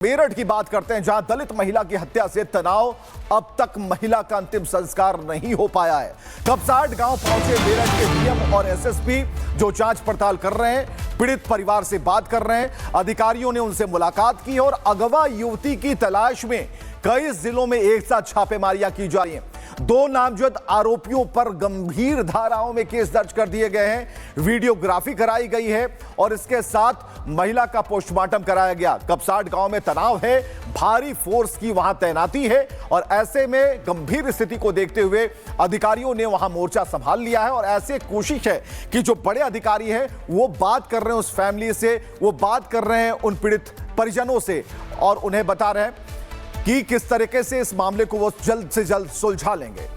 मेरठ की बात करते हैं, जहां दलित महिला की हत्या से तनाव, अब तक महिला का अंतिम संस्कार नहीं हो पाया है। कपसाड गांव पहुंचे मेरठ के डीएम और एसएसपी, जो जांच पड़ताल कर रहे हैं, पीड़ित परिवार से बात कर रहे हैं। अधिकारियों ने उनसे मुलाकात की और अगवा युवती की तलाश में कई जिलों में एक साथ छापेमारियां की जा रही हैं। 2 नामजद आरोपियों पर गंभीर धाराओं में केस दर्ज कर दिए गए हैं। वीडियोग्राफी कराई गई है और इसके साथ महिला का पोस्टमार्टम कराया गया। कपसाड गांव में तनाव है, भारी फोर्स की वहां तैनाती है और ऐसे में गंभीर स्थिति को देखते हुए अधिकारियों ने वहां मोर्चा संभाल लिया है और ऐसे कोशिश है कि जो बड़े अधिकारी हैं वो बात कर रहे हैं उस फैमिली से, वो बात कर रहे हैं उन पीड़ित परिजनों से और उन्हें बता रहे हैं कि किस तरीके से इस मामले को वो जल्द से जल्द सुलझा लेंगे।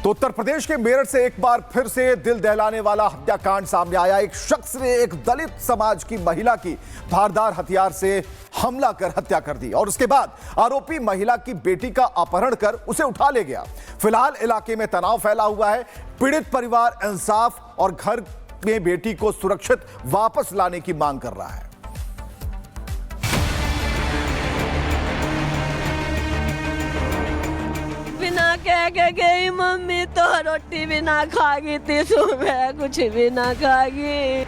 तो उत्तर प्रदेश के मेरठ से एक बार फिर से दिल दहलाने वाला हत्याकांड सामने आया। एक शख्स ने एक दलित समाज की महिला की धारदार हथियार से हमला कर हत्या कर दी और उसके बाद आरोपी महिला की बेटी का अपहरण कर उसे उठा ले गया। फिलहाल इलाके में तनाव फैला हुआ है। पीड़ित परिवार इंसाफ और घर में बेटी को सुरक्षित वापस लाने की मांग कर रहा है। बिना कह के गई मम्मी तो रोटी भी ना खागी थी, सुबह कुछ भी ना खागी।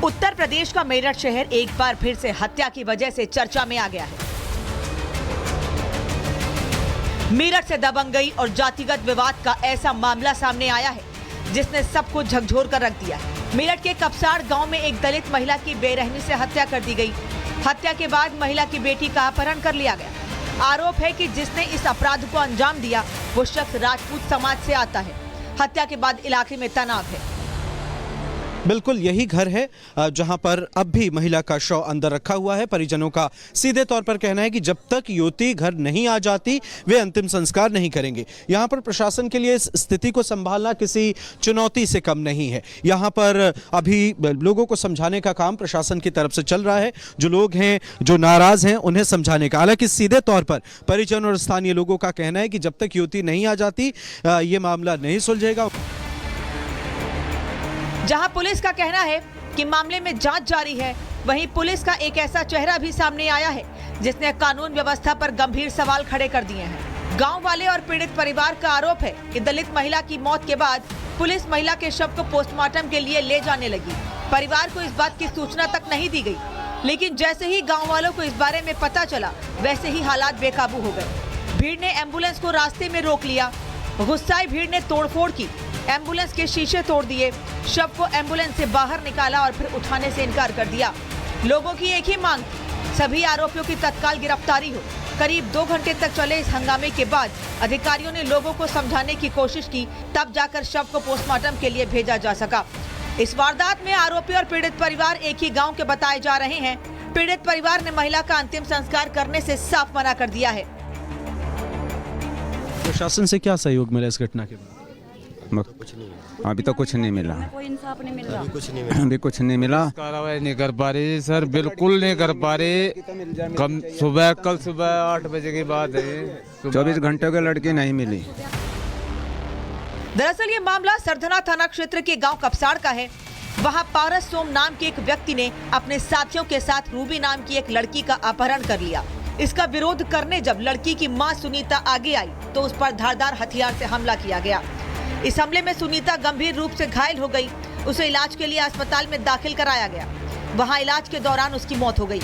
उत्तर प्रदेश का मेरठ शहर एक बार फिर से हत्या की वजह से चर्चा में आ गया है। मेरठ से दबंगई और जातिगत विवाद का ऐसा मामला सामने आया है जिसने सबको झकझोर कर रख दिया है। मेरठ के कपसाड गांव में एक दलित महिला की बेरहमी से हत्या कर दी गई। हत्या के बाद महिला की बेटी का अपहरण कर लिया गया। आरोप है कि जिसने इस अपराध को अंजाम दिया वो शख्स राजपूत समाज से आता है। हत्या के बाद इलाके में तनाव है। बिल्कुल यही घर है जहां पर अब भी महिला का शव अंदर रखा हुआ है। परिजनों का सीधे तौर पर कहना है कि जब तक युवती घर नहीं आ जाती वे अंतिम संस्कार नहीं करेंगे। यहां पर प्रशासन के लिए इस स्थिति को संभालना किसी चुनौती से कम नहीं है। यहां पर अभी लोगों को समझाने का काम प्रशासन की तरफ से चल रहा है। जो लोग हैं, जो नाराज हैं, उन्हें समझाने का। हालांकि सीधे तौर पर परिजन और स्थानीय लोगों का कहना है कि जब तक युवती नहीं आ जाती ये मामला नहीं सुलझेगा। जहां पुलिस का कहना है कि मामले में जांच जारी है, वहीं पुलिस का एक ऐसा चेहरा भी सामने आया है जिसने कानून व्यवस्था पर गंभीर सवाल खड़े कर दिए हैं। गांव वाले और पीड़ित परिवार का आरोप है कि दलित महिला की मौत के बाद पुलिस महिला के शव को पोस्टमार्टम के लिए ले जाने लगी। परिवार को इस बात की सूचना तक नहीं दी गई, लेकिन जैसे ही गाँव वालों को इस बारे में पता चला वैसे ही हालात बेकाबू हो गए। भीड़ ने एम्बुलेंस को रास्ते में रोक लिया। गुस्साई भीड़ ने तोड़फोड़ की, एम्बुलेंस के शीशे तोड़ दिए, शव को एम्बुलेंस से बाहर निकाला और फिर उठाने से इनकार कर दिया। लोगों की एक ही मांग थी, सभी आरोपियों की तत्काल गिरफ्तारी हो। करीब 2 घंटे तक चले इस हंगामे के बाद अधिकारियों ने लोगों को समझाने की कोशिश की, तब जाकर शव को पोस्टमार्टम के लिए भेजा जा सका। इस वारदात में आरोपी और पीड़ित परिवार एक ही गाँव के बताए जा रहे हैं। पीड़ित परिवार ने महिला का अंतिम संस्कार करने से साफ मना कर दिया है। प्रशासन से क्या सहयोग मिला इस घटना के बाद? अभी तो कुछ नहीं मिला। कोई इंसाफ नहीं मिल रहा। अभी कुछ नहीं मिला। कार्रवाई नहीं कर पा रही सर, बिल्कुल नहीं कर पा रही। कल सुबह 8 बजे की बात है। 24 घंटों के लड़की नहीं मिली। दरअसल ये मामला सरधना थाना क्षेत्र के गांव कपसाड का है। वहां पारस सोम नाम के एक व्यक्ति ने अपने साथियों के साथ रूबी नाम की एक लड़की का अपहरण कर लिया। इसका विरोध करने जब लड़की की मां सुनीता आगे आई तो उस पर धारदार हथियार से हमला किया गया। इस हमले में सुनीता गंभीर रूप से घायल हो गई। उसे इलाज के लिए अस्पताल में दाखिल कराया गया। वहां इलाज के दौरान उसकी मौत हो गई।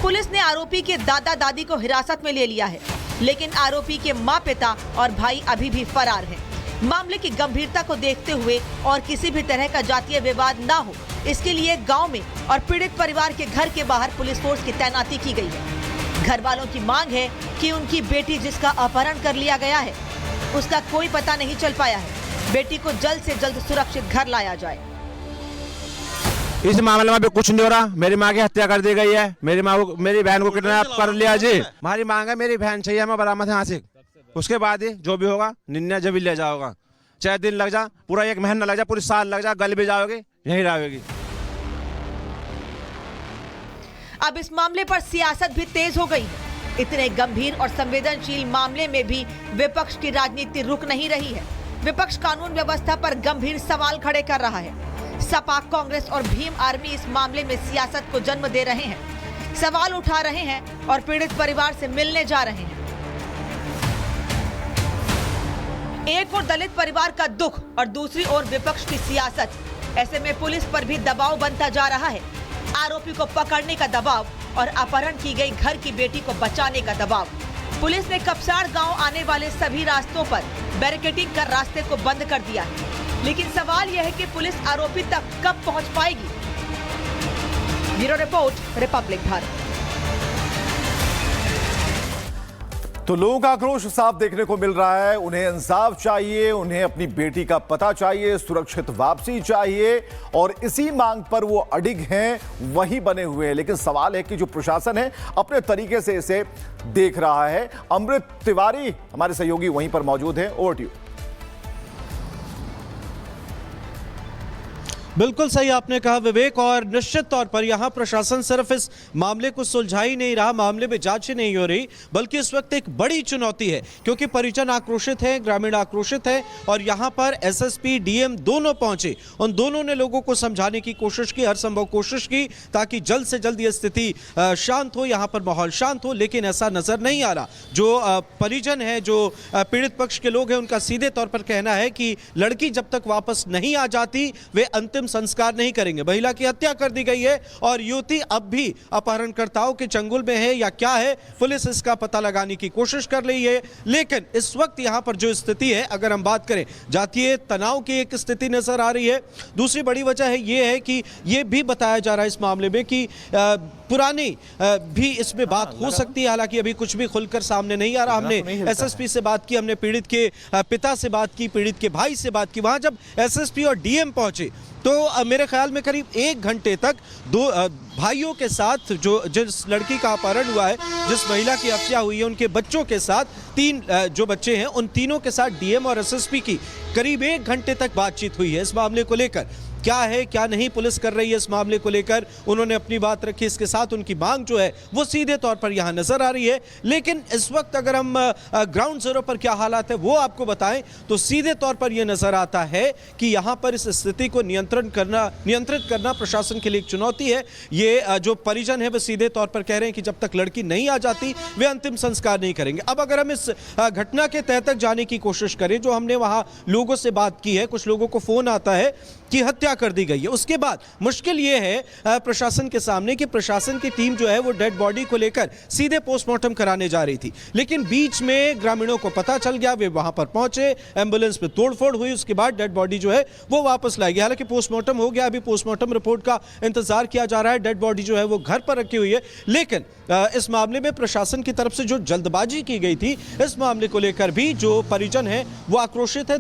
पुलिस ने आरोपी के दादा दादी को हिरासत में ले लिया है, लेकिन आरोपी के माँ, पिता और भाई अभी भी फरार हैं। मामले की गंभीरता को देखते हुए और किसी भी तरह का जातीय विवाद न हो, इसके लिए गाँव में और पीड़ित परिवार के घर के बाहर पुलिस फोर्स की तैनाती की गई है। घर वालों की मांग है कि उनकी बेटी जिसका अपहरण कर लिया गया है उसका कोई पता नहीं चल पाया है। बेटी को जल्द से जल्द सुरक्षित घर लाया जाए। इस मामले में भी कुछ नहीं हो रहा। मेरी माँ की हत्या कर दी गई है। मेरी बहन को किडनैप कर लिया जी। हमारी मांग है, मेरी बहन चाहिए हमें बरामद है आशिक। उसके बाद ही जो भी होगा निर्णय जब भी ले जाओगा, चाहे दिन लग जा, पूरा 1 महीना लग जा, पूरी साल लग जा, गल भी जाओगे, यही रहेगी। अब इस मामले पर सियासत भी तेज हो गई है। इतने गंभीर और संवेदनशील मामले में भी विपक्ष की राजनीति रुक नहीं रही है। विपक्ष कानून व्यवस्था पर गंभीर सवाल खड़े कर रहा है। सपा, कांग्रेस और भीम आर्मी इस मामले में सियासत को जन्म दे रहे हैं, सवाल उठा रहे हैं और पीड़ित परिवार से मिलने जा रहे हैं। एक और दलित परिवार का दुख और दूसरी ओर विपक्ष की सियासत। ऐसे में पुलिस पर भी दबाव बनता जा रहा है। आरोपी को पकड़ने का दबाव और अपहरण की गई घर की बेटी को बचाने का दबाव। पुलिस ने कपसाड़ गांव आने वाले सभी रास्तों पर बैरिकेडिंग कर रास्ते को बंद कर दिया है। लेकिन सवाल यह है कि पुलिस आरोपी तक कब पहुंच पाएगी। Bureau report, Republic Bharat. तो लोगों का आक्रोश साफ देखने को मिल रहा है। उन्हें इंसाफ चाहिए, उन्हें अपनी बेटी का पता चाहिए, सुरक्षित वापसी चाहिए और इसी मांग पर वो अडिग हैं, वही बने हुए हैं। लेकिन सवाल है कि जो प्रशासन है अपने तरीके से इसे देख रहा है। अमृत तिवारी हमारे सहयोगी वहीं पर मौजूद हैं। Over to you. बिल्कुल सही आपने कहा विवेक, और निश्चित तौर पर यहां प्रशासन सिर्फ इस मामले को सुलझा ही नहीं रहा, मामले में जांच ही नहीं हो रही, बल्कि इस वक्त एक बड़ी चुनौती है क्योंकि परिजन आक्रोशित हैं, ग्रामीण आक्रोशित हैं और यहां पर एसएसपी, डीएम दोनों पहुंचे। उन दोनों ने लोगों को समझाने की कोशिश की, हर संभव कोशिश की ताकि जल्द से जल्द ये स्थिति शांत हो, यहां पर माहौल शांत हो, लेकिन ऐसा नजर नहीं आ रहा। जो परिजन है, जो पीड़ित पक्ष के लोग हैं, उनका सीधे तौर पर कहना है कि लड़की जब तक वापस नहीं आ जाती वे अंतिम संस्कार नहीं करेंगे। महिला की हत्या कर दी गई है और युवती अब भी अपहरणकर्ताओं के चंगुल में है या क्या है, पुलिस इसका पता लगाने की कोशिश कर रही है। लेकिन इस वक्त यहां पर जो स्थिति है, अगर हम बात करें, जातीय तनाव की एक स्थिति नजर आ रही है। दूसरी बड़ी वजह है यह है कि यह भी बताया जा रहा है इस मामले में कि पुरानी भी इसमें बात हो सकती है, हालांकि अभी कुछ भी खुलकर सामने नहीं आ रहा। हमने एसएसपी से बात की, हमने पीड़ित के पिता से बात की, पीड़ित के भाई से बात की। वहां जब एसएसपी और डीएम पहुंचे तो मेरे ख्याल में करीब 1 घंटे तक दो भाइयों के साथ, जो जिस लड़की का अपहरण हुआ है, जिस महिला की हत्या हुई है, उनके बच्चों के साथ, 3 जो बच्चे हैं उन तीनों के साथ डीएम और एसएसपी की करीब 1 घंटे तक बातचीत हुई है इस मामले को लेकर। क्या है क्या नहीं पुलिस कर रही है इस मामले को लेकर, उन्होंने अपनी बात रखी। इसके साथ उनकी मांग जो है वो सीधे तौर पर यहां नजर आ रही है। लेकिन इस वक्त अगर हम ग्राउंड जीरो पर क्या हालात है वो आपको बताएं तो सीधे तौर पर यह नजर आता है कि यहां पर इस स्थिति को नियंत्रित करना प्रशासन के लिए एक चुनौती है। ये जो परिजन है वो सीधे तौर पर कह रहे हैं कि जब तक लड़की नहीं आ जाती वे अंतिम संस्कार नहीं करेंगे। अब अगर हम इस घटना के तह तक जाने की कोशिश करें, जो हमने वहां लोगों से बात की है, कुछ लोगों को फोन आता है कि हत्या कर दी गई है, उसके बाद मुश्किल यह है प्रशासन के सामने कि प्रशासन की टीम जो है वो डेड बॉडी को लेकर सीधे पोस्टमार्टम कराने जा रही थी। लेकिन बीच में ग्रामीणों को पता चल गया, वे वहां पर पहुंचे, एम्बुलेंस में तोड़फोड़ हुई, उसके बाद डेड बॉडी जो है वो वापस लाई गई। हालांकि पोस्टमार्टम हो गया, अभी पोस्टमार्टम रिपोर्ट का इंतजार किया जा रहा है। डेड बॉडी जो है वो घर पर रखी हुई है। लेकिन इस मामले में प्रशासन की तरफ से जो जल्दबाजी की गई थी, इस मामले को लेकर भी जो परिजन है वो आक्रोशित है।